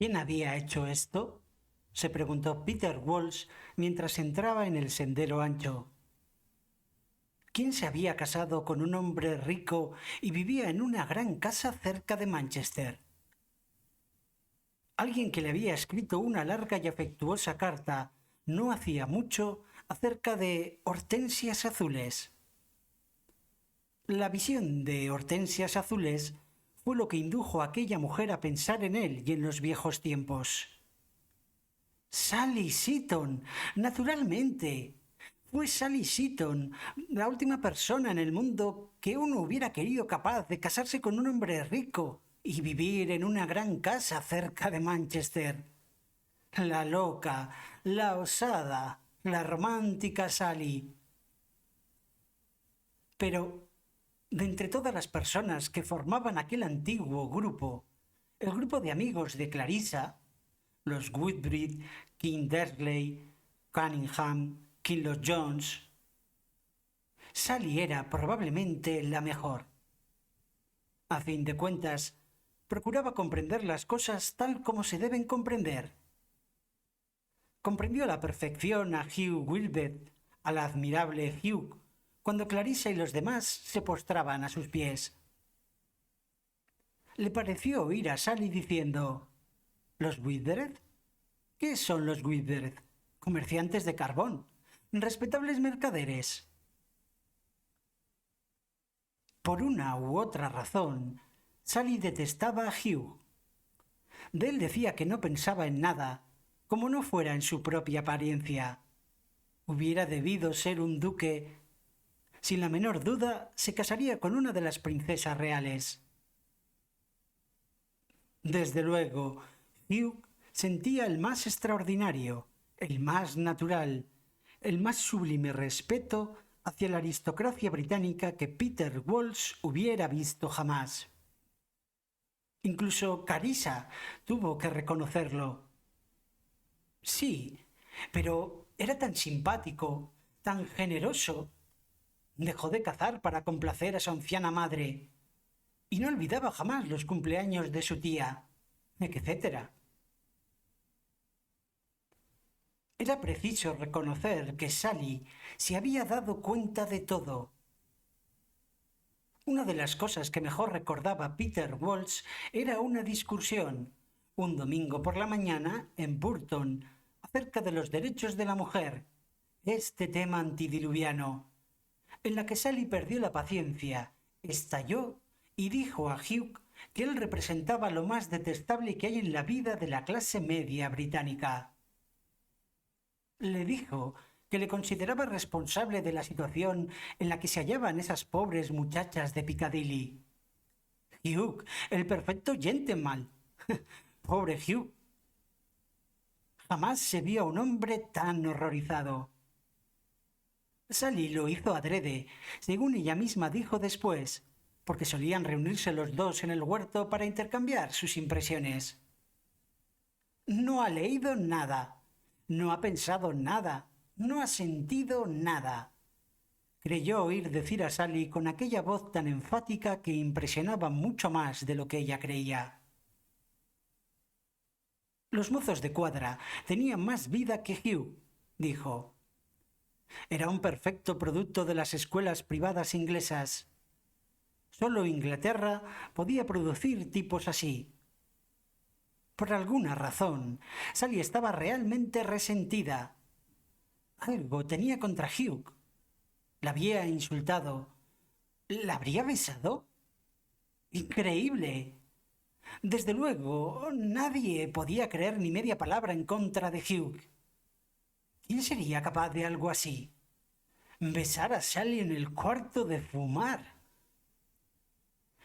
¿Quién había hecho esto? Se preguntó Peter Walsh mientras entraba en el sendero ancho. ¿Quién se había casado con un hombre rico y vivía en una gran casa cerca de Manchester? Alguien que le había escrito una larga y afectuosa carta no hacía mucho acerca de hortensias azules. La visión de hortensias azules fue lo que indujo a aquella mujer a pensar en él y en los viejos tiempos. Sally Seaton, naturalmente. Fue Sally Seaton, la última persona en el mundo que uno hubiera querido capaz de casarse con un hombre rico y vivir en una gran casa cerca de Manchester. La loca, la osada, la romántica Sally. Pero, de entre todas las personas que formaban aquel antiguo grupo, el grupo de amigos de Clarissa, los Woodbridge, King Dersley, Cunningham, Kinloch Jones, Sally era probablemente la mejor. A fin de cuentas, procuraba comprender las cosas tal como se deben comprender. Comprendió a la perfección a Hugh Wilbert, al admirable Hugh, cuando Clarissa y los demás se postraban a sus pies. Le pareció oír a Sally diciendo: ¿Los Wilbert? ¿Qué son los Wilbert? Comerciantes de carbón, respetables mercaderes. Por una u otra razón, Sally detestaba a Hugh. De él decía que no pensaba en nada, como no fuera en su propia apariencia. Hubiera debido ser un duque. Sin la menor duda, se casaría con una de las princesas reales. Desde luego, Hugh sentía el más extraordinario, el más natural, el más sublime respeto hacia la aristocracia británica que Peter Walsh hubiera visto jamás. Incluso Carissa tuvo que reconocerlo. Sí, pero era tan simpático, tan generoso. Dejó de cazar para complacer a su anciana madre y no olvidaba jamás los cumpleaños de su tía, etcétera. Era preciso reconocer que Sally se había dado cuenta de todo. Una de las cosas que mejor recordaba Peter Walsh era una discusión, un domingo por la mañana, en Burton, acerca de los derechos de la mujer, este tema antidiluviano, en la que Sally perdió la paciencia, estalló y dijo a Hugh que él representaba lo más detestable que hay en la vida de la clase media británica. Le dijo que le consideraba responsable de la situación en la que se hallaban esas pobres muchachas de Piccadilly. Hugh, el perfecto gentleman. Pobre Hugh. Jamás se vio a un hombre tan horrorizado. Sally lo hizo adrede, según ella misma dijo después, porque solían reunirse los dos en el huerto para intercambiar sus impresiones. No ha leído nada, no ha pensado nada, no ha sentido nada. Creyó oír decir a Sally con aquella voz tan enfática que impresionaba mucho más de lo que ella creía. Los mozos de cuadra tenían más vida que Hugh, dijo. Era un perfecto producto de las escuelas privadas inglesas. Solo Inglaterra podía producir tipos así. Por alguna razón, Sally estaba realmente resentida. Algo tenía contra Hugh. La había insultado. ¿La habría besado? Increíble. Desde luego, nadie podía creer ni media palabra en contra de Hugh. ¿Quién sería capaz de algo así? Besar a Sally en el cuarto de fumar.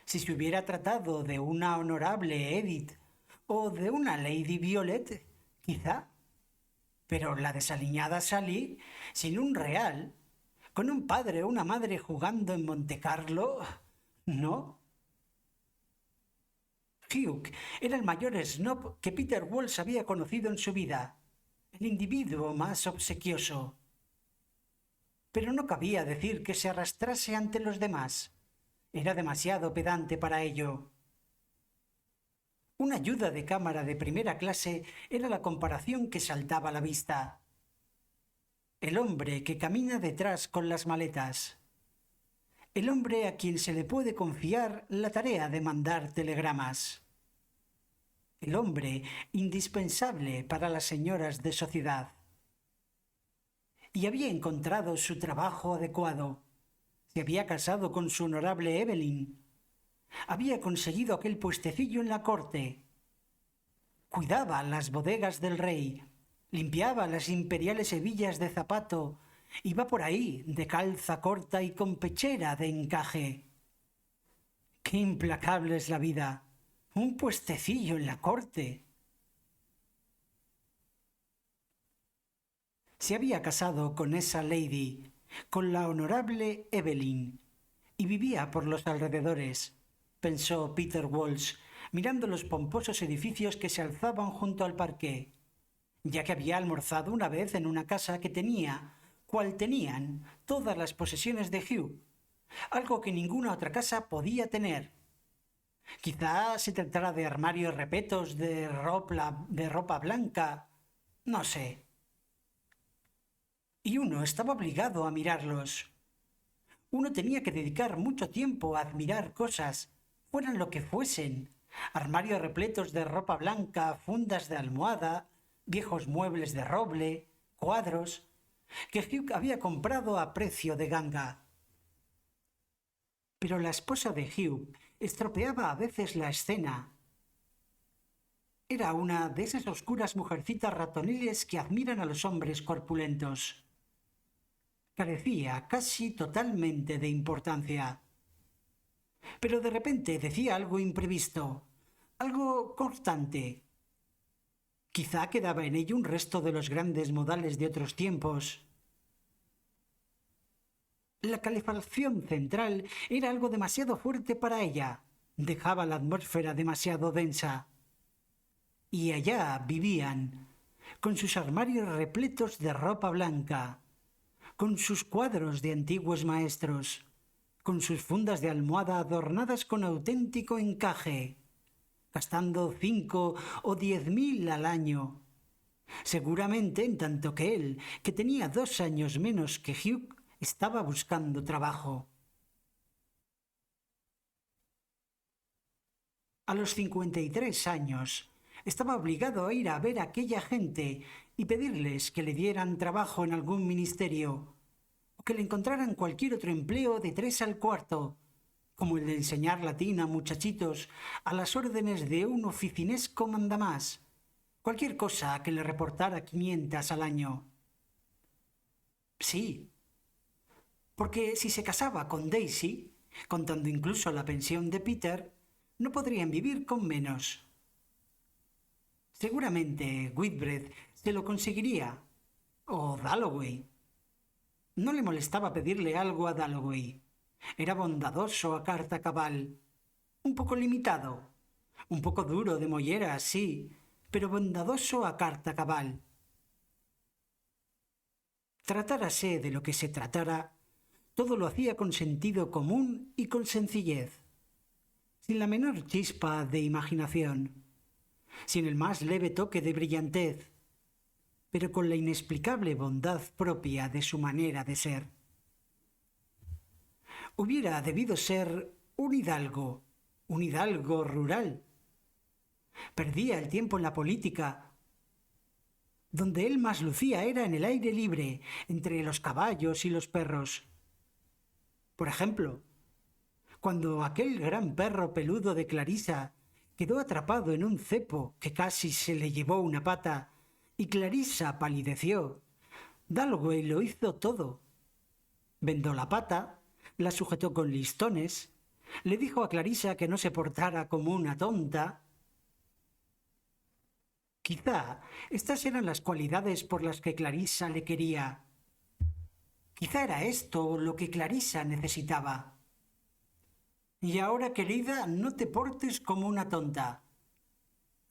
Si se hubiera tratado de una honorable Edith o de una Lady Violet, quizá. Pero la desaliñada Sally, sin un real, con un padre o una madre jugando en Montecarlo, no. Hugh era el mayor snob que Peter Walsh había conocido en su vida, el individuo más obsequioso. Pero no cabía decir que se arrastrase ante los demás. Era demasiado pedante para ello. Una ayuda de cámara de primera clase era la comparación que saltaba a la vista. El hombre que camina detrás con las maletas. El hombre a quien se le puede confiar la tarea de mandar telegramas. El hombre indispensable para las señoras de sociedad. Y había encontrado su trabajo adecuado. Se había casado con su honorable Evelyn. Había conseguido aquel puestecillo en la corte. Cuidaba las bodegas del rey. Limpiaba las imperiales hebillas de zapato. Iba por ahí, de calza corta y con pechera de encaje. ¡Qué implacable es la vida! Un puestecillo en la corte. Se había casado con esa lady, con la honorable Evelyn, y vivía por los alrededores, pensó Peter Walsh, mirando los pomposos edificios que se alzaban junto al parque, ya que había almorzado una vez en una casa que tenía, cual tenían, todas las posesiones de Hugh, algo que ninguna otra casa podía tener. Quizá se tratara de armarios repetos de ropa blanca, no sé. Y uno estaba obligado a mirarlos. Uno tenía que dedicar mucho tiempo a admirar cosas, fueran lo que fuesen. Armarios repletos de ropa blanca, fundas de almohada, viejos muebles de roble, cuadros, que Hugh había comprado a precio de ganga. Pero la esposa de Hugh estropeaba a veces la escena. Era una de esas oscuras mujercitas ratoniles que admiran a los hombres corpulentos. Carecía casi totalmente de importancia. Pero de repente decía algo imprevisto, algo constante. Quizá quedaba en ello un resto de los grandes modales de otros tiempos. La calefacción central era algo demasiado fuerte para ella. Dejaba la atmósfera demasiado densa. Y allá vivían, con sus armarios repletos de ropa blanca, con sus cuadros de antiguos maestros, con sus fundas de almohada adornadas con auténtico encaje, gastando 5 o 10.000 al año. Seguramente en tanto que él, que tenía 2 años menos que Hugh, estaba buscando trabajo. A los 53 años, estaba obligado a ir a ver a aquella gente y pedirles que le dieran trabajo en algún ministerio, o que le encontraran cualquier otro empleo de 3 al cuarto, como el de enseñar latín a muchachitos a las órdenes de un oficinesco mandamás, cualquier cosa que le reportara 500 al año. Sí, porque si se casaba con Daisy, contando incluso la pensión de Peter, no podrían vivir con menos. Seguramente Whitbread se lo conseguiría, o Dalloway. No le molestaba pedirle algo a Dalloway. Era bondadoso a carta cabal, un poco limitado, un poco duro de mollera, sí, pero bondadoso a carta cabal. Tratárase de lo que se tratara, todo lo hacía con sentido común y con sencillez, sin la menor chispa de imaginación, sin el más leve toque de brillantez, pero con la inexplicable bondad propia de su manera de ser. Hubiera debido ser un hidalgo rural. Perdía el tiempo en la política. Donde él más lucía era en el aire libre, entre los caballos y los perros. Por ejemplo, cuando aquel gran perro peludo de Clarisa quedó atrapado en un cepo que casi se le llevó una pata, y Clarisa palideció, Dalloway lo hizo todo. Vendó la pata, la sujetó con listones, le dijo a Clarisa que no se portara como una tonta. Quizá estas eran las cualidades por las que Clarisa le quería. Quizá era esto lo que Clarisa necesitaba. Y ahora, querida, no te portes como una tonta.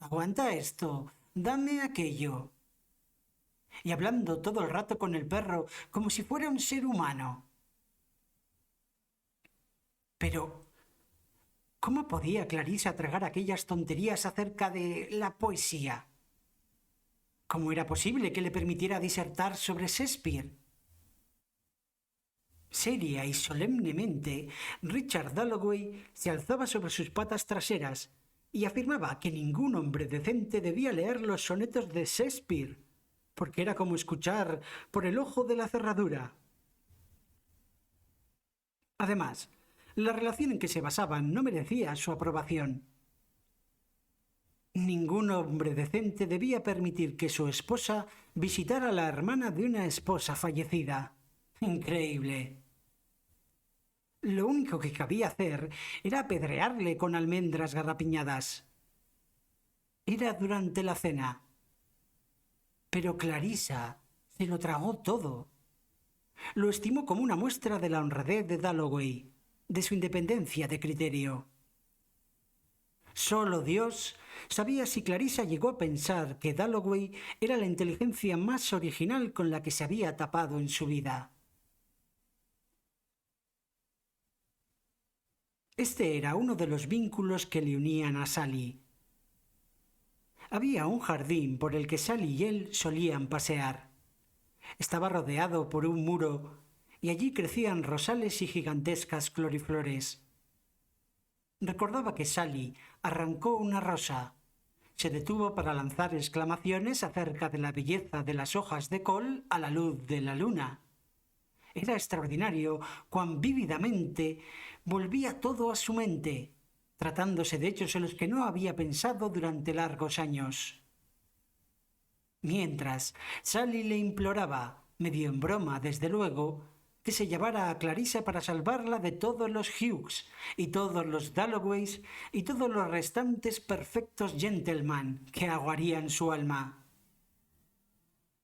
Aguanta esto, dame aquello. Y hablando todo el rato con el perro como si fuera un ser humano. Pero, ¿Cómo podía Clarisa tragar aquellas tonterías acerca de la poesía? ¿Cómo era posible que le permitiera disertar sobre Shakespeare? Seria y solemnemente, Richard Dalloway se alzaba sobre sus patas traseras y afirmaba que ningún hombre decente debía leer los sonetos de Shakespeare, porque era como escuchar por el ojo de la cerradura. Además, la relación en que se basaban no merecía su aprobación. Ningún hombre decente debía permitir que su esposa visitara a la hermana de una esposa fallecida. Increíble. Lo único que cabía hacer era apedrearle con almendras garrapiñadas. Era durante la cena. Pero Clarisa se lo tragó todo. Lo estimó como una muestra de la honradez de Dalloway, de su independencia de criterio. Solo Dios sabía si Clarisa llegó a pensar que Dalloway era la inteligencia más original con la que se había tapado en su vida. Este era uno de los vínculos que le unían a Sally. Había un jardín por el que Sally y él solían pasear. Estaba rodeado por un muro y allí crecían rosales y gigantescas floriflores. Recordaba que Sally arrancó una rosa, se detuvo para lanzar exclamaciones acerca de la belleza de las hojas de col a la luz de la luna. Era extraordinario cuán vívidamente volvía todo a su mente, tratándose de hechos en los que no había pensado durante largos años. Mientras, Sally le imploraba, medio en broma desde luego, que se llevara a Clarisa para salvarla de todos los Hughes y todos los Dalloways y todos los restantes perfectos gentlemen que aguarían su alma.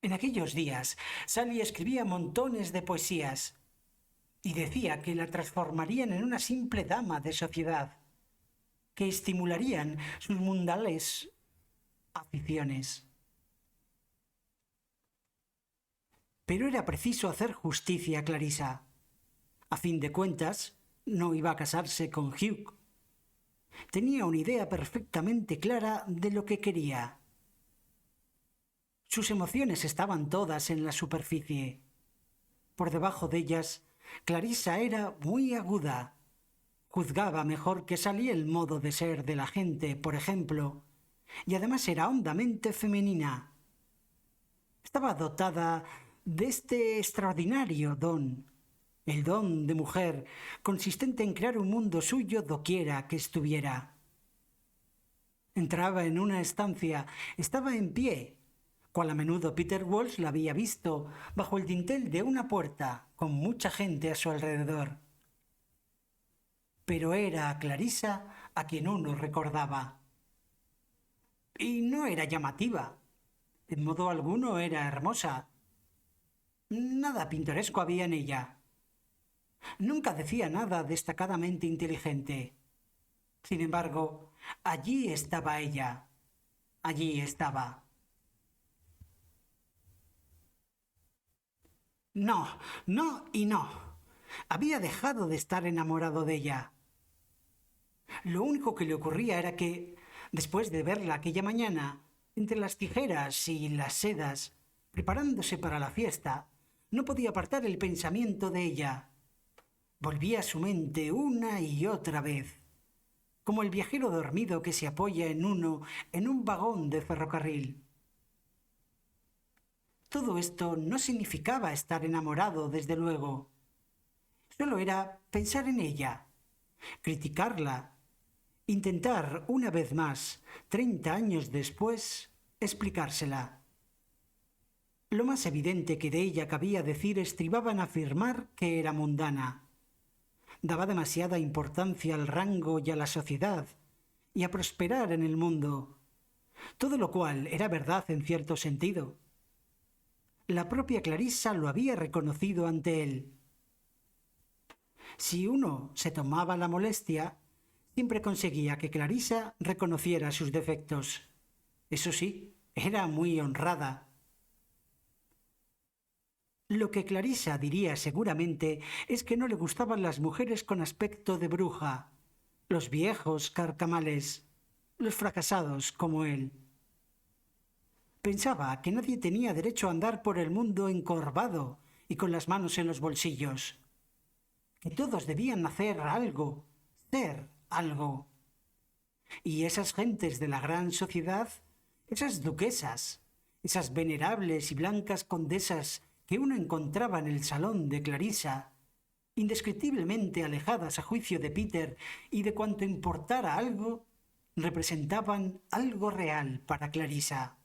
En aquellos días, Sally escribía montones de poesías y decía que la transformarían en una simple dama de sociedad, que estimularían sus mundanales aficiones. Pero era preciso hacer justicia a Clarisa. A fin de cuentas, no iba a casarse con Hugh. Tenía una idea perfectamente clara de lo que quería. Sus emociones estaban todas en la superficie. Por debajo de ellas, Clarisa era muy aguda. Juzgaba mejor que Sally el modo de ser de la gente, por ejemplo, y además era hondamente femenina. Estaba dotada de este extraordinario don, el don de mujer, consistente en crear un mundo suyo doquiera que estuviera. Entraba en una estancia, estaba en pie, cual a menudo Peter Walsh la había visto, bajo el dintel de una puerta, con mucha gente a su alrededor. Pero era a Clarisa a quien uno recordaba. Y no era llamativa. En modo alguno era hermosa. Nada pintoresco había en ella. Nunca decía nada destacadamente inteligente. Sin embargo, allí estaba ella. Allí estaba. No, no y no. Había dejado de estar enamorado de ella. Lo único que le ocurría era que, después de verla aquella mañana, entre las tijeras y las sedas, preparándose para la fiesta, no podía apartar el pensamiento de ella. Volvía a su mente una y otra vez, como el viajero dormido que se apoya en un vagón de ferrocarril. Todo esto no significaba estar enamorado, desde luego. Solo era pensar en ella, criticarla, intentar una vez más, 30 años después, explicársela. Lo más evidente que de ella cabía decir estribaba en afirmar que era mundana. Daba demasiada importancia al rango y a la sociedad, y a prosperar en el mundo, todo lo cual era verdad en cierto sentido. La propia Clarisa lo había reconocido ante él. Si uno se tomaba la molestia, siempre conseguía que Clarisa reconociera sus defectos. Eso sí, era muy honrada. Lo que Clarisa diría seguramente es que no le gustaban las mujeres con aspecto de bruja, los viejos carcamales, los fracasados como él. Pensaba que nadie tenía derecho a andar por el mundo encorvado y con las manos en los bolsillos, que todos debían hacer algo, ser algo. Y esas gentes de la gran sociedad, esas duquesas, esas venerables y blancas condesas que uno encontraba en el salón de Clarisa, indescriptiblemente alejadas a juicio de Peter y de cuanto importara algo, representaban algo real para Clarisa.